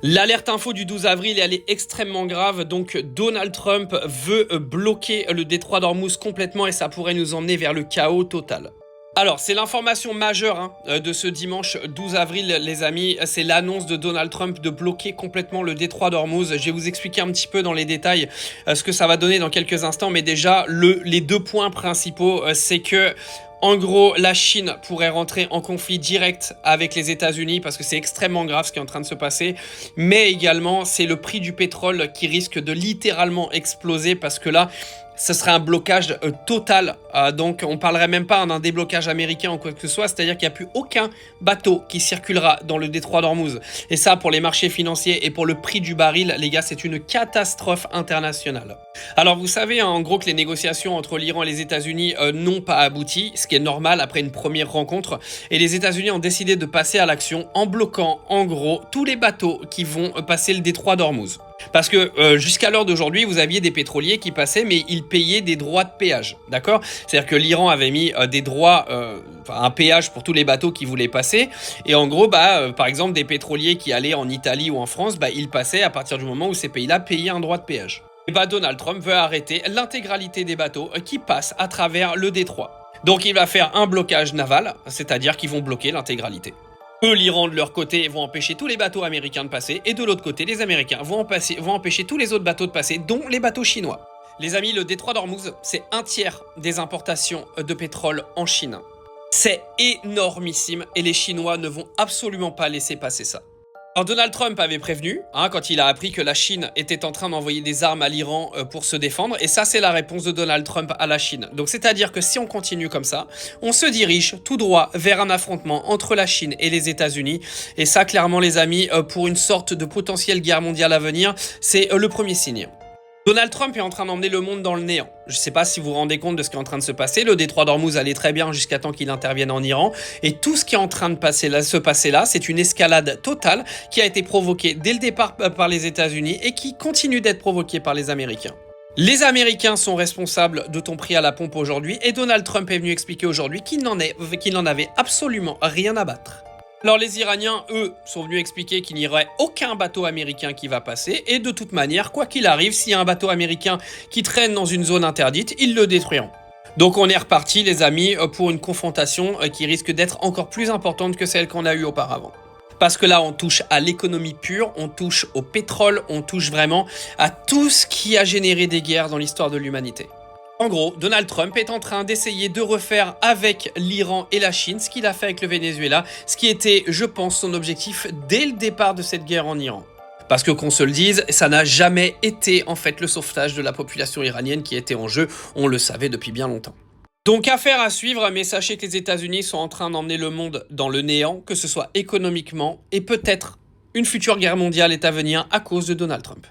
L'alerte info du 12 avril, elle est extrêmement grave, donc Donald Trump veut bloquer le détroit d'Ormuz complètement et ça pourrait nous emmener vers le chaos total. Alors, c'est l'information majeure de ce dimanche 12 avril, les amis. C'est l'annonce de Donald Trump de bloquer complètement le détroit d'Ormuz. Je vais vous expliquer un petit peu dans les détails ce que ça va donner dans quelques instants. Mais déjà, les deux points principaux, c'est que... En gros, la Chine pourrait rentrer en conflit direct avec les États-Unis parce que c'est extrêmement grave ce qui est en train de se passer. Mais également, c'est le prix du pétrole qui risque de littéralement exploser parce que là, ce serait un blocage total. Donc, on parlerait même pas d'un déblocage américain ou quoi que ce soit. C'est-à-dire qu'il n'y a plus aucun bateau qui circulera dans le détroit d'Ormuz. Et ça, pour les marchés financiers et pour le prix du baril, les gars, c'est une catastrophe internationale. Alors, vous savez, en gros, que les négociations entre l'Iran et les États-Unis n'ont pas abouti, ce qui est normal après une première rencontre. Et les États-Unis ont décidé de passer à l'action en bloquant, en gros, tous les bateaux qui vont passer le détroit d'Ormuz. Parce que jusqu'à l'heure d'aujourd'hui, vous aviez des pétroliers qui passaient, mais ils payaient des droits de péage, d'accord? C'est-à-dire que l'Iran avait mis des droits, un péage pour tous les bateaux qui voulaient passer. Et en gros, par exemple, des pétroliers qui allaient en Italie ou en France, ils passaient à partir du moment où ces pays-là payaient un droit de péage. Et Donald Trump veut arrêter l'intégralité des bateaux qui passent à travers le détroit. Donc il va faire un blocage naval, c'est-à-dire qu'ils vont bloquer l'intégralité. Eux, l'Iran, de leur côté, vont empêcher tous les bateaux américains de passer. Et de l'autre côté, les Américains vont empêcher tous les autres bateaux de passer, dont les bateaux chinois. Les amis, le détroit d'Ormuz, c'est 1/3 des importations de pétrole en Chine. C'est énormissime et les Chinois ne vont absolument pas laisser passer ça. Alors Donald Trump avait prévenu, quand il a appris que la Chine était en train d'envoyer des armes à l'Iran pour se défendre, et ça c'est la réponse de Donald Trump à la Chine. Donc c'est-à-dire que si on continue comme ça, on se dirige tout droit vers un affrontement entre la Chine et les États-Unis, et ça clairement les amis, pour une sorte de potentielle guerre mondiale à venir, c'est le premier signe. Donald Trump est en train d'emmener le monde dans le néant. Je ne sais pas si vous vous rendez compte de ce qui est en train de se passer. Le détroit d'Ormuz allait très bien jusqu'à temps qu'il intervienne en Iran. Et tout ce qui est en train de se passer là, c'est une escalade totale qui a été provoquée dès le départ par les États-Unis et qui continue d'être provoquée par les Américains. Les Américains sont responsables de ton prix à la pompe aujourd'hui et Donald Trump est venu expliquer aujourd'hui qu'il n'en avait absolument rien à battre. Alors les Iraniens, eux, sont venus expliquer qu'il n'y aurait aucun bateau américain qui va passer et de toute manière, quoi qu'il arrive, s'il y a un bateau américain qui traîne dans une zone interdite, ils le détruiront. Donc on est reparti les amis pour une confrontation qui risque d'être encore plus importante que celle qu'on a eue auparavant. Parce que là, on touche à l'économie pure, on touche au pétrole, on touche vraiment à tout ce qui a généré des guerres dans l'histoire de l'humanité. En gros, Donald Trump est en train d'essayer de refaire avec l'Iran et la Chine ce qu'il a fait avec le Venezuela, ce qui était, je pense, son objectif dès le départ de cette guerre en Iran. Parce que qu'on se le dise, ça n'a jamais été en fait le sauvetage de la population iranienne qui était en jeu, on le savait depuis bien longtemps. Donc affaire à suivre, mais sachez que les États-Unis sont en train d'emmener le monde dans le néant, que ce soit économiquement, et peut-être une future guerre mondiale est à venir à cause de Donald Trump.